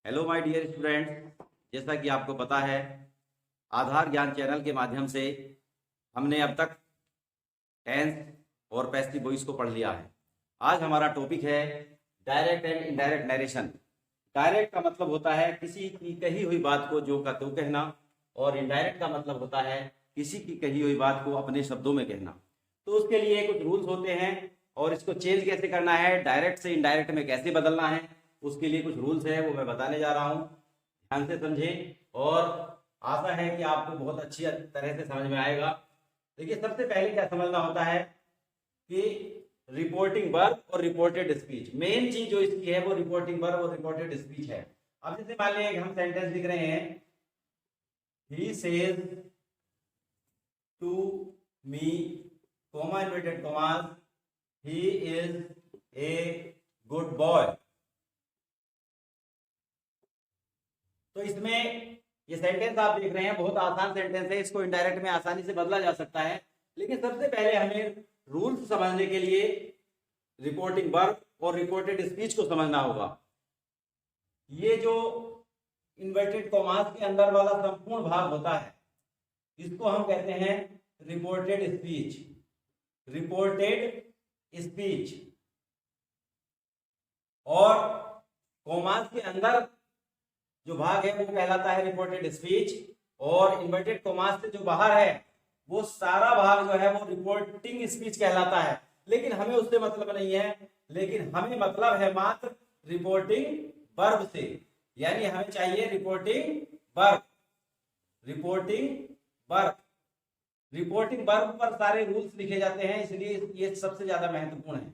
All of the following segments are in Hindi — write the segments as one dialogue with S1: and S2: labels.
S1: हेलो माय डियर स्टूडेंट्स, जैसा कि आपको पता है आधार ज्ञान चैनल के माध्यम से हमने अब तक टेंस और पैसिव वॉइस को पढ़ लिया है। आज हमारा टॉपिक है direct and indirect narration. Direct का मतलब होता है किसी की कही हुई बात को जो का तो कहना, और इनडायरेक्ट का मतलब होता है किसी की कही हुई बात को अपने शब्दों में कहना। तो उसके लिए कुछ रूल्स होते हैं और इसको चेंज कैसे करना है, डायरेक्ट से इनडायरेक्ट में कैसे बदलना है, उसके लिए कुछ रूल्स है वो मैं बताने जा रहा हूँ। ध्यान से समझें और आशा है कि आपको बहुत अच्छी तरह से समझ में आएगा। देखिए, सबसे पहले क्या समझना होता है कि रिपोर्टिंग वर्ब और रिपोर्टेड स्पीच। मेन चीज जो इसकी है वो रिपोर्टिंग वर्ब और रिपोर्टेड स्पीच है। अब जैसे मान लीजिए हम सेंटेंस लिख रहे हैं, he says to me, comma inverted commas, he is a good boy. तो इसमें ये सेंटेंस आप देख रहे हैं बहुत आसान सेंटेंस है, इसको इनडायरेक्ट में आसानी से बदला जा सकता है। लेकिन सबसे पहले हमें रूल्स समझने के लिए रिपोर्टिंग वर्ब और रिपोर्टेड स्पीच को समझना होगा। ये जो इन्वर्टेड कॉमास के अंदर वाला संपूर्ण भाग होता है इसको हम कहते हैं रिपोर्टेड स्पीच। रिपोर्टेड स्पीच और कॉमास के अंदर जो भाग है वो कहलाता है रिपोर्टेड स्पीच, और इन्वर्टेड कॉमास से जो बाहर है वो सारा भाग जो है वो रिपोर्टिंग स्पीच कहलाता है। लेकिन हमें उससे मतलब नहीं है, लेकिन हमें मतलब है मात्र रिपोर्टिंग वर्ब से, यानी हमें चाहिए reporting verb. Reporting verb, reporting verb पर सारे रूल्स लिखे जाते हैं, इसलिए ये सबसे ज्यादा महत्वपूर्ण है।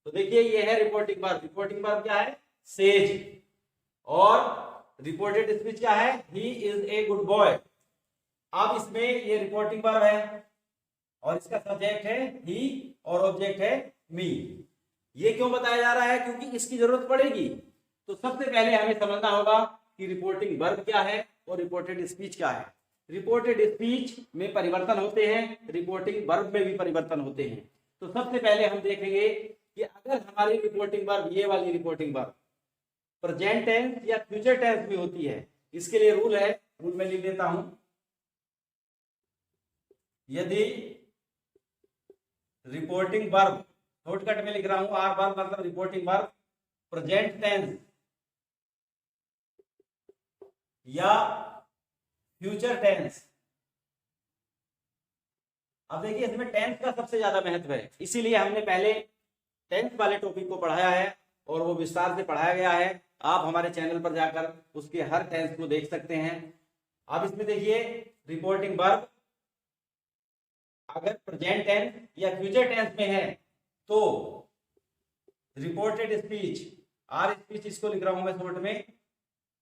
S1: तो देखिए, ये है रिपोर्टिंग वर्ब। रिपोर्टिंग वर्ब क्या है? सेज। और रिपोर्टेड स्पीच क्या है? ही इज ए गुड बॉय। अब इसमें ये रिपोर्टिंग वर्ब है और इसका सब्जेक्ट है ही और ऑब्जेक्ट है मी। ये क्यों बताया जा रहा है? क्योंकि इसकी जरूरत पड़ेगी। तो सबसे पहले हमें समझना होगा कि रिपोर्टिंग वर्ब क्या है और रिपोर्टेड स्पीच क्या है। रिपोर्टेड स्पीच में परिवर्तन होते हैं, रिपोर्टिंग वर्ब में भी परिवर्तन होते हैं। तो सबसे पहले हम देखेंगे कि अगर हमारी रिपोर्टिंग वर्ब, ये वाली रिपोर्टिंग वर्ब प्रेजेंट टेंस या फ्यूचर टेंस में होती है, इसके लिए रूल है, रूल में लिख देता हूं। यदि रिपोर्टिंग वर्ब, शॉर्टकट में लिख रहा हूं, आर वर्ब मतलब रिपोर्टिंग वर्ब प्रेजेंट टेंस या फ्यूचर टेंस। अब देखिए, इसमें टेंस का सबसे ज्यादा महत्व है, इसीलिए हमने पहले टेंस वाले टॉपिक को पढ़ाया है और वो विस्तार से पढ़ाया गया है। आप हमारे चैनल पर जाकर उसके हर टेंस को देख सकते हैं। अब इसमें देखिए, रिपोर्टिंग वर्ब अगर प्रेजेंट टेंस या फ्यूचर टेंस में है तो रिपोर्टेड स्पीच, आर स्पीच इसको लिख रहा हूं मैं शॉर्ट में,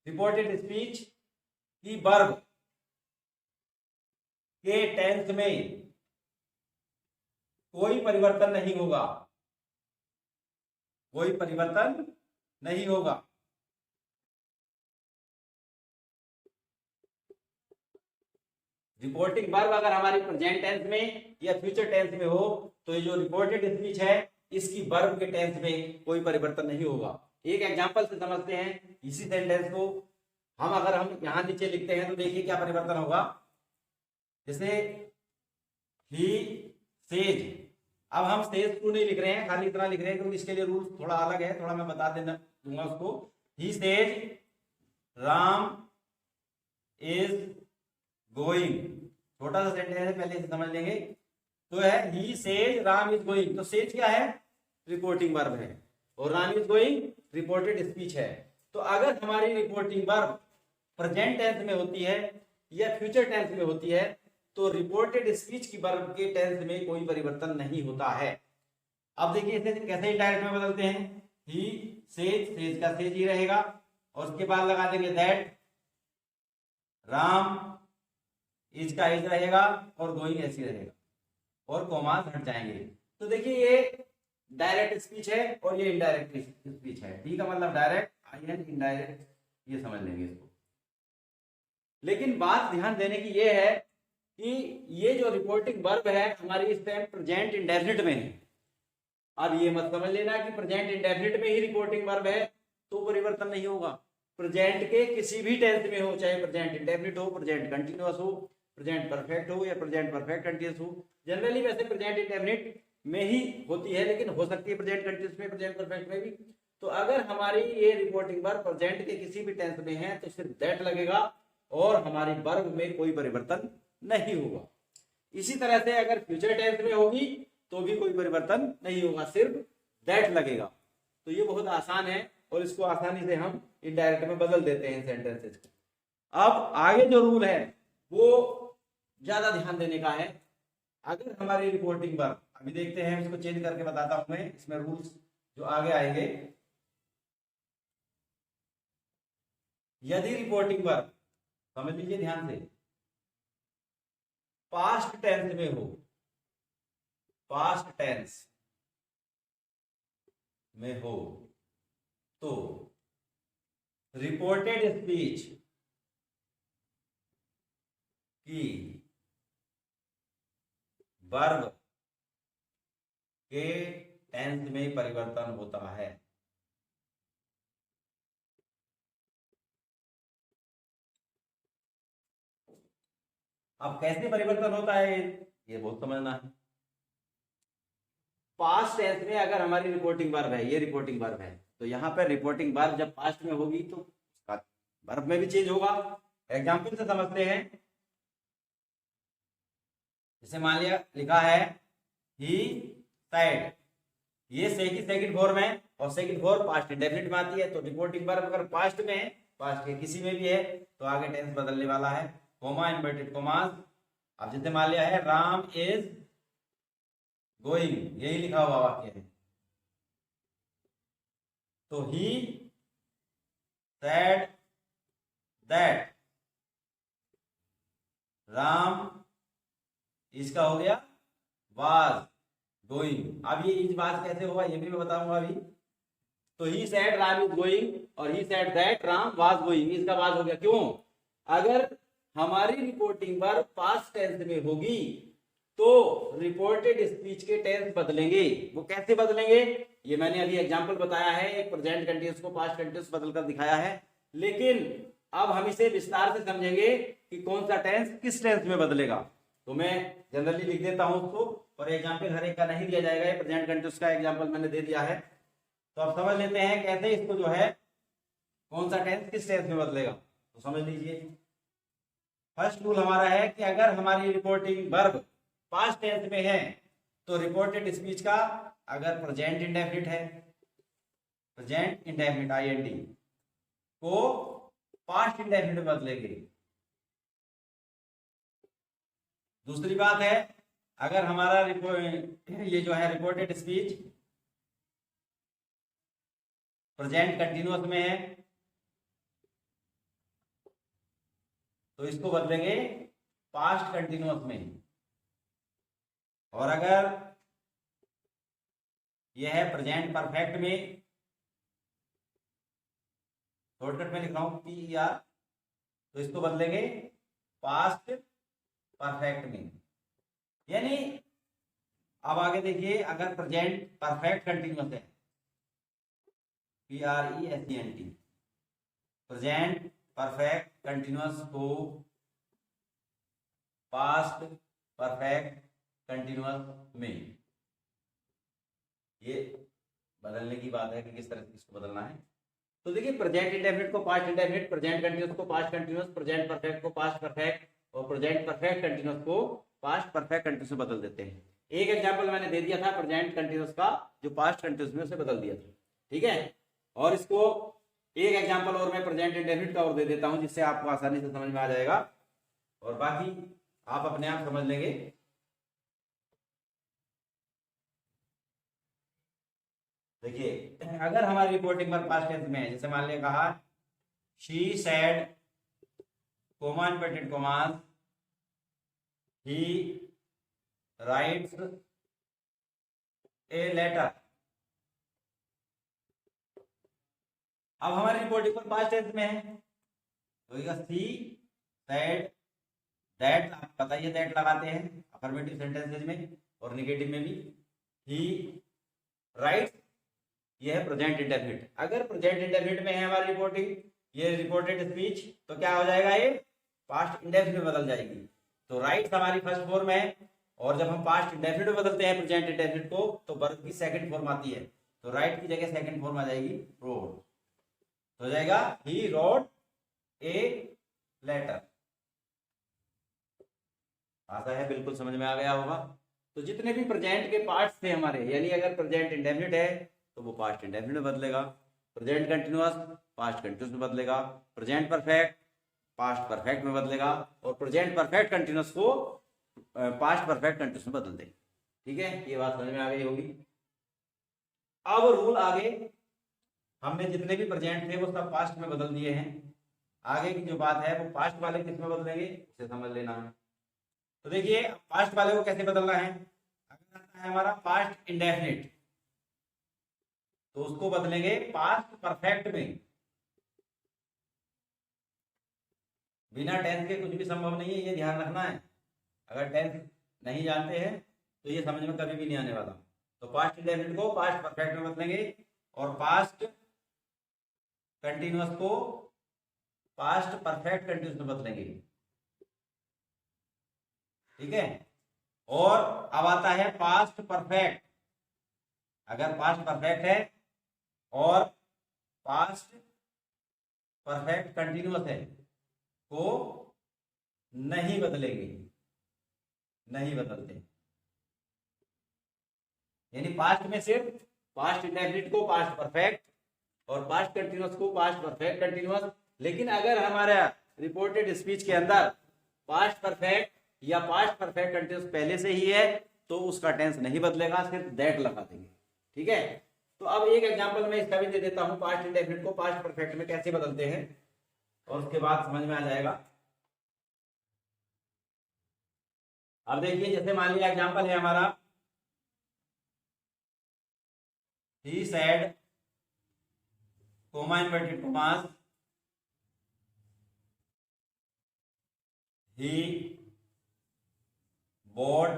S1: रिपोर्टेड स्पीच की वर्ब के टेंस में कोई परिवर्तन नहीं होगा, कोई परिवर्तन नहीं होगा। रिपोर्टिंग वर्ब अगर हमारी प्रेजेंट टेंस में या फ्यूचर टेंस में हो तो ये जो रिपोर्टेड स्पीच है इसकी वर्ब के टेंस में कोई परिवर्तन नहीं होगा। एक एग्जांपल से समझते हैं इसी सेंटेंस को। अगर हम यहां नीचे लिखते हैं तो देखिए क्या परिवर्तन होगा। जैसे ही सेज, अब हम सेज टू नहीं लिख रहे हैं, खाली इतना लिख रहे हैं क्योंकि इसके लिए रूल थोड़ा अलग है, थोड़ा मैं बता देना दूंगा उसको। He says Ram is going, छोटा सा सेंटेंस है, पहले से समझ लेंगे। तो है he says Ram is going, तो सेज क्या है? रिपोर्टिंग वर्ब है, और Ram is going reported speech है। तो अगर हमारी रिपोर्टिंग वर्ब प्रेजेंट टेंस में होती है या फ्यूचर टेंस में होती है तो रिपोर्टेड स्पीच की वर्ब के टेंस में कोई परिवर्तन नहीं होता है। अब देखिए इसे कैसे इनडायरेक्ट में बदलते हैं। ही सेज, सेज का सेज ही रहेगा, और उसके बाद लगा देंगे दैट, राम इज का इज रहेगा और गोइंग ऐसी रहेगा, और कॉमास हट जाएंगे। तो देखिए, ये डायरेक्ट स्पीच है और ये इनडायरेक्ट स्पीच है। डी का मतलब डायरेक्ट, आई एन इनडायरेक्ट, ये समझ लेंगे इसको। लेकिन बात ध्यान देने की ये है कि ये जो रिपोर्टिंग वर्ब है हमारी इस टाइम प्रेजेंट इंडेफिनिट में है। अब ये मत समझ लेना कि प्रेजेंट इंडेफिनिट में ही रिपोर्टिंग वर्ब है तो परिवर्तन नहीं होगा। प्रेजेंट के किसी भी टेंस में हो, चाहे प्रेजेंट इंडेफिनिट हो, प्रेजेंट कंटिन्यूअस हो, प्रेजेंट परफेक्ट हो या प्रेजेंट परफेक्ट कंटिन्यूअस हो। जनरली वैसे प्रेजेंट इंडेफिनिट में ही होती है, लेकिन हो सकती है प्रेजेंट कंटिन्यूअस में, प्रेजेंट परफेक्ट में भी। तो अगर हमारी ये रिपोर्टिंग वर्ब प्रेजेंट के किसी भी टेंस में है तो सिर्फ दैट लगेगा और हमारी वर्ब में कोई परिवर्तन नहीं होगा। इसी तरह से अगर फ्यूचर टेंस में होगी तो भी कोई परिवर्तन नहीं होगा, सिर्फ दैट लगेगा। तो ये बहुत आसान है और इसको आसानी से हम इनडायरेक्ट में बदल देते हैं सेंटेंसेस को। अब आगे जो रूल है वो ज्यादा ध्यान देने का है। अगर हमारी रिपोर्टिंग वर्ब, अभी देखते हैं, इसको चेंज करके बताता हूं मैं, इसमें रूल्स जो आगे आएंगे। यदि रिपोर्टिंग वर्ब, समझ लीजिए ध्यान से, पास्ट टेंस में हो, पास्ट टेंस में हो तो रिपोर्टेड स्पीच की वर्ब के टेंस में परिवर्तन होता है। अब कैसे परिवर्तन होता है ये बहुत समझना है। पास्ट टेंस में अगर हमारी रिपोर्टिंग वर्ब है, ये रिपोर्टिंग वर्ब है, तो यहाँ पर रिपोर्टिंग वर्ब जब पास्ट में होगी तो उसका वर्ब में भी चेंज होगा। एग्जाम्पल से समझते हैं। जैसे मान लिया लिखा है ही सेड, ये से की सेकंड फॉर्म है और सेकंड फॉर्म पास्ट इंडेफिनिट में आती है, तो रिपोर्टिंग वर्ब अगर पास्ट में है, पास्ट के किसी में भी है, तो आगे टेंस बदलने वाला है, कोमा इन्वर्टेड कोमास। अब जैसे मान लिया है राम इज गोइंग, यही लिखा हुआ वाक्य है, तो ही सेड दैट राम, इसका हो गया वाज गोइंग। अब ये इस बात कैसे होगा ये भी मैं बताऊंगा अभी। तो he said Ram is going और he said that Ram was going, इसका वाज हो गया। क्यों? अगर हमारी रिपोर्टिंग वर्ब पास्ट टेंस में होगी तो रिपोर्टेड स्पीच के टेंस बदलेंगे। वो कैसे बदलेंगे ये मैंने अभी एग्जांपल बताया है, एक प्रेजेंट कंटीन्यूअस को पास्ट कंटीन्यूअस बदलकर दिखाया है। लेकिन अब हम इसे विस्तार से समझेंगे कि कौन सा टेंस किस टेंस में बदलेगा। तो मैं जनरली लिख देता हूं उसको, और एग्जाम्पल हर एक का नहीं दिया जाएगा, ये प्रेजेंट कंटीन्यूअस का एग्जाम्पल मैंने दे दिया है। तो अब समझ लेते हैं कैसे इसको जो है कौन सा टेंस किस टेंस में बदलेगा। तो समझ लीजिए, फर्स्ट रूल हमारा है कि अगर हमारी रिपोर्टिंग वर्ब पास्ट टेंस में है तो रिपोर्टेड स्पीच का अगर प्रेजेंट इंडेफिनिट है, प्रेजेंट इंडेफिनिट आईएनडी को पास्ट इंडेफिनिट में बदलेंगे। दूसरी बात है, अगर हमारा ये जो है रिपोर्टेड स्पीच प्रेजेंट कंटीन्यूअस में है तो इसको बदलेंगे पास्ट कंटीन्यूअस में। और अगर यह है प्रेजेंट परफेक्ट में, शॉर्टकट में लिख रहा हूं PER, तो इसको बदलेंगे पास्ट परफेक्ट में। यानी अब आगे देखिए, अगर प्रेजेंट परफेक्ट कंटीन्यूअस है PRESENT, प्रेजेंट परफेक्ट कंटीन्यूअस को पास्ट परफेक्ट कंटीन्यूअस में, ये बदलने की बात है कि किस तरह से इसको बदलना है। तो देखिए, प्रेजेंट इंडेफिनिट को पास्ट इंडेफिनिट, प्रेजेंट कंटीन्यूअस को पास्ट कंटीन्यूअस, प्रेजेंट परफेक्ट को पास्ट परफेक्ट और प्रेजेंट परफेक्ट कंटीन्यूअस को पास्ट परफेक्ट कंटीन्यूअस में बदल देते हैं। एक एग्जांपल मैंने दे दिया था प्रेजेंट कंटीन्यूअस का, जो पास्ट कंटीन्यूअस में उसे बदल दिया था, ठीक है। और इसको एक एग्जांपल और मैं प्रेजेंट इंडेफिनिट का और दे देता हूं, जिससे आपको आसानी से समझ में आ जाएगा और बाकी आप अपने आप समझ लेंगे। देखिए, अगर हमारी रिपोर्टिंग पर पास्ट टेंस में है, जैसे मान लिया कहा she said comma inverted commas he writes a letter. अब हमारी रिपोर्टिंग पर पास्ट टेंस में है तो सी सेड दैट, आप पता ही है दैट लगाते हैं अफर्मेटिव सेंटेंसेज में और नेगेटिव में भी। ही राइट्स, ये है प्रेजेंट इंडेफिनिट। अगर प्रेजेंट इंडेफिनिट में है हमारी रिपोर्टिंग ये रिपोर्टेड स्पीच, तो क्या हो जाएगा, ये पास्ट इंडेफिनिट में बदल जाएगी। तो राइट हमारी फर्स्ट फॉर्म है, और जब हम पास्ट इंडेफिनिट में बदलते हैं प्रेजेंट इंडेफिनिट को, तो वर्ब की सेकंड फॉर्म आती है। तो राइट की जगह सेकंड फॉर्म आ जाएगी रोड, तो हो जाएगा ही रोड ए लेटर। आता है, बिल्कुल समझ में आ गया होगा। तो जितने भी प्रेजेंट के पार्ट्स थे हमारे, यानी अगर प्रेजेंट इंडेफिनिट है तो वो पास्ट इंडेफिनिट में बदलेगा, प्रेजेंट कंटिन्यूअस पास्ट कंटिन्यूअस में बदलेगा, प्रेजेंट परफेक्ट पास्ट परफेक्ट में बदलेगा, और प्रेजेंट परफेक्ट कंटिन्यूअस को पास्ट परफेक्ट कंटिन्यूअस में बदल देगा। ठीक है, ये बात समझ में आ गई होगी। अब रूल आगे, हमने जितने भी प्रेजेंट थे वो सब पास्ट में बदल दिए हैं। आगे की जो बात है वो पास्ट वाले किस में बदलेंगे, उसे समझ लेना है। तो देखिए पास्ट वाले को कैसे बदलना है। अगर आता है हमारा पास्ट इंडेफिनिट, तो उसको बदलेंगे पास्ट परफेक्ट में। बिना टेंस के कुछ भी संभव नहीं है, ये ध्यान रखना है। अगर टेंस नहीं जानते हैं तो ये समझ में कभी भी नहीं आने वाला। तो पास्ट इंडेफिनिट को पास्ट परफेक्ट में बदलेंगे, और पास्ट कंटिन्यूअस को पास्ट परफेक्ट कंटिन्यूअस में बदलेंगे। ठीक है, और अब आता है पास्ट परफेक्ट। अगर पास्ट परफेक्ट है और पास्ट परफेक्ट कंटिन्यूअस है को नहीं बदलेंगे, नहीं बदलते। यानी पास्ट में सिर्फ पास्ट इंडेफिनिट को पास्ट परफेक्ट और पास्ट कंटिन्यूअस को पास्ट परफेक्ट कंटिन्यूअस। लेकिन अगर हमारा रिपोर्टेड स्पीच के अंदर पास्ट परफेक्ट या पास्ट परफेक्ट कंटिन्यूअस पहले से ही है तो उसका टेंस नहीं बदलेगा, सिर्फ दैट लगा देंगे। ठीक है, तो अब एक एग्जांपल मैं इसका भी दे देता हूं, पास्ट इंडेफिनिट को पास्ट परफेक्ट में कैसे बदलते हैं, और उसके बाद समझ में आ जाएगा। अब देखिए, जैसे मान लिया एग्जांपल है हमारा, he said comma inverted commas, he bought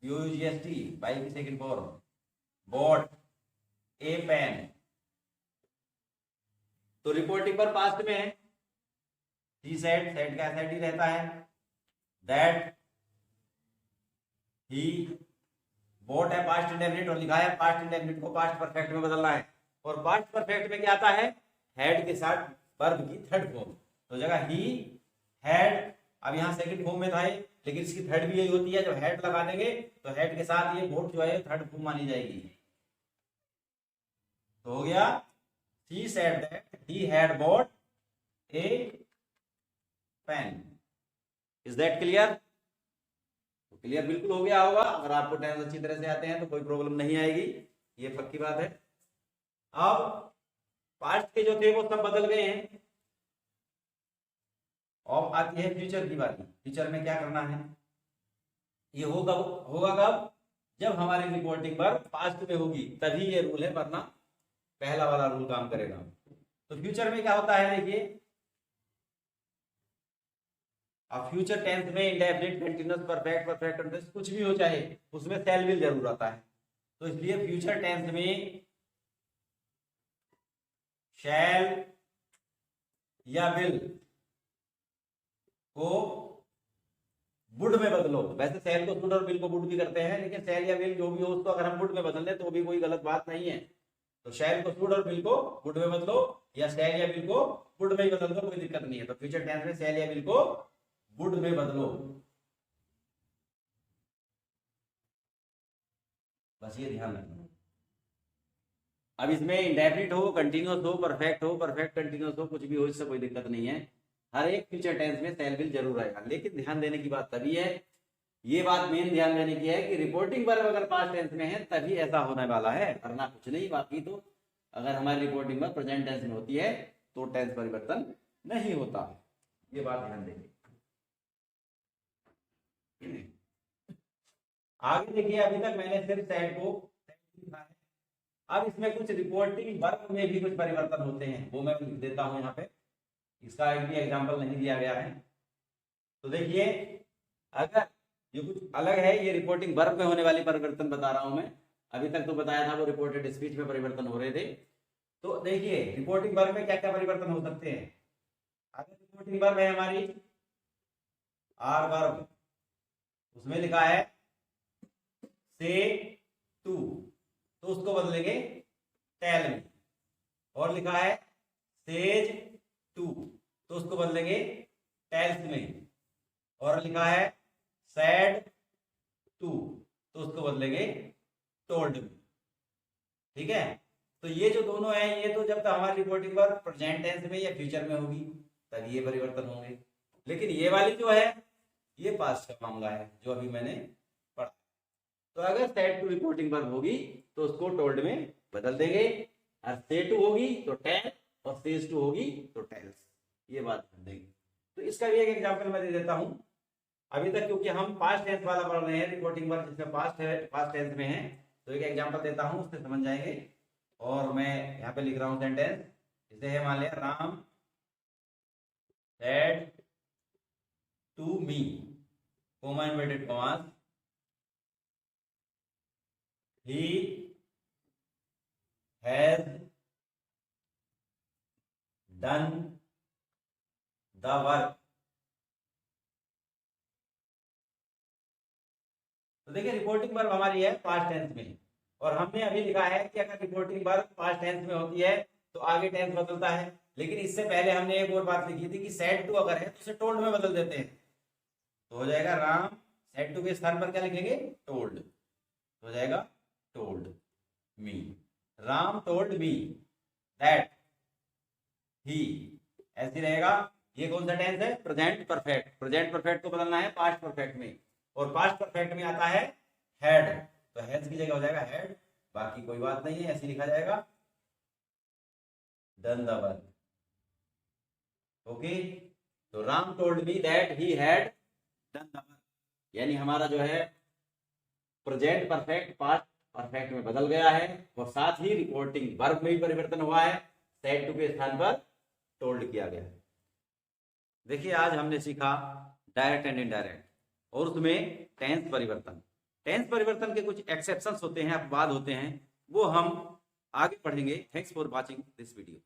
S1: BOUGST by की सेकंड फॉर्म bought ए पेन। तो रिपोर्टिंग पर पास्ट में है, ही सेड, सेड का सेड ही रहता है, दैट ही bought है पास्ट इंडेफिनिट, और लिखा है पास्ट इंडेफिनिट को पास्ट परफेक्ट में बदलना है। और पास्ट परफेक्ट में क्या आता है, हैड के साथ वर्ब की थर्ड फॉर्म। तो जगह ही हैड, अब यहाँ सेकंड फॉर्म में था ये, लेकिन इसकी थर्ड भी यही होती है, जब हेड लगा देंगे तो हेड के साथ ये बोट जो है थर्ड फॉर्म मानी जाएगी। तो हो गया he said that he had bought a pen। is that clear? तो क्लियर बिल्कुल हो गया होगा। अगर आपको टेंस अच्छी तरह से आते हैं तो कोई प्रॉब्लम नहीं आएगी, ये पक्की बात है। अब पास्ट के जो थे वो सब बदल गए हैं, और आती है फ्यूचर की बात। फ्यूचर में क्या करना है, ये होगा कब, जब हमारी रिपोर्टिंग पर पास्ट में होगी तभी ये रूल है, वरना पहला वाला रूल काम करेगा। तो फ्यूचर में क्या होता है, देखिए अब फ्यूचर टेंस में indefinite, continuous, perfect, perfect continuous कुछ भी हो चाहे, उसमें शैल विल जरूर आता है। तो इसलिए फ्यूचर टेंस में शैल या विल को वुड में बदलो। वैसे शैल को शुड और विल को वुड भी करते हैं, लेकिन शैल या विल जो भी हो उसको अगर हम वुड में बदल दें तो भी कोई गलत बात नहीं है। तो शैल को शुड और विल को वुड में बदलो, या शैल या विल को वुड में ही बदल दो, कोई दिक्कत नहीं है। तो फ्यूचर टेंस में शैल या विल को वुड में बदलो, बस ये ध्यान रखना। अब इसमें इंडेफिनिट हो, कंटिन्यूअस हो, परफेक्ट कंटिन्यूअस हो, कुछ भी हो, इससे कोई दिक्कत नहीं है। हर एक फ्यूचर टेंस में शैल विल जरूर आएगा। लेकिन ध्यान देने की बात तभी है, ये बात मेन ध्यान देने की है कि रिपोर्टिंग वर्ब अगर पास्ट टेंस में है तभी ऐसा होने वाला है, वरना कुछ नहीं। बाकी तो अगर हमारी रिपोर्टिंग वर्ब प्रेजेंट टेंस में होती है तो टेंस परिवर्तन नहीं होता। ये बात ध्यान देंगे। आगे देखिए, अभी तक मैंने सिर्फ सेड को लिखा है। अब इसमें कुछ रिपोर्टिंग वर्ब में भी कुछ परिवर्तन होते हैं, वो मैं लिख देता हूं यहाँ पे। इसका एक भी एग्जाम्पल नहीं दिया गया है। तो देखिए, अगर ये कुछ अलग है, ये रिपोर्टिंग वर्ब में होने वाली परिवर्तन बता रहा हूं मैं। अभी तक तो बताया था वो रिपोर्टेड स्पीच में परिवर्तन हो रहे थे। तो देखिए, रिपोर्टिंग वर्ब में क्या क्या परिवर्तन हो सकते हैं। अगर रिपोर्टिंग वर्ब है हमारी आर वर्ब, उसमें लिखा है से टू, तो उसको बदलेंगे टेल में। और लिखा है सेज टू, तो उसको बदलेंगे टेल्स में। और लिखा है सैड टू, तो उसको बदलेंगे टोल्ड में। ठीक है, तो ये जो दोनों है, ये तो जब तक हमारी रिपोर्टिंग वर्ब प्रेजेंट टेंस में या फ्यूचर में होगी तब ये परिवर्तन होंगे। लेकिन ये वाली जो है ये पास्ट का मामला है जो अभी मैंने पढ़ा। तो अगर सेड टू रिपोर्टिंग वर्ब होगी तो उसको टोल्ड में बदल देंगे, और से टू होगी तो टेल, और सेज टू होगी तो टेल्स, ये बात ध्यान देंगे। तो इसका भी एक एग्जांपल मैं दे देता हूं। अभी तक क्योंकि हम पास्ट टेंस वाला पढ़ रहे हैं, रिपोर्टिंग वर्ब जिसमें पास्ट है, पास्ट टेंस में है, तो एक एग्जांपल देता हूं, उससे समझ जाएंगे। और मैं यहाँ पे लिख रहा हूं सेंटेंस, जैसे है मान लिया Ram said to me, comma inverted commas, he has done the work। तो देखिए रिपोर्टिंग वर्ब हमारी है पास्ट टेंस में, और हमने अभी लिखा है कि अगर रिपोर्टिंग वर्ब पास्ट टेंस में होती है तो आगे टेंस बदलता है। लेकिन इससे पहले हमने एक और बात लिखी थी कि सेड टू अगर है तो उसे टोल्ड में बदल देते हैं, तो हो जाएगा राम सेड टू के स्थान पर क्या लिखेंगे टोल्ड, हो जाएगा told me. Ram told me that he, ऐसे रहेगा। ये कौन सा टेंस है प्रेजेंट परफेक्ट, प्रेजेंट परफेक्ट को बदलना है पास्ट परफेक्ट में, और पास्ट परफेक्ट में आता है हैड, तो हैज की जगह हो जाएगा हैड, बाकी कोई बात नहीं है, ऐसे लिखा जाएगा डन द वर्क। ओके, तो Ram told me that he had done the work, यानी हमारा जो है प्रेजेंट परफेक्ट पास्ट परफेक्ट में बदल गया है, और साथ ही रिपोर्टिंग वर्ब में भी परिवर्तन हुआ है, सेड टू के स्थान पर टोल्ड किया गया। देखिए आज हमने सीखा डायरेक्ट एंड इनडायरेक्ट, और उसमें टेंस परिवर्तन। टेंस परिवर्तन के कुछ एक्सेप्शंस होते हैं, अपवाद होते हैं, वो हम आगे पढ़ेंगे। Thanks for watching this video.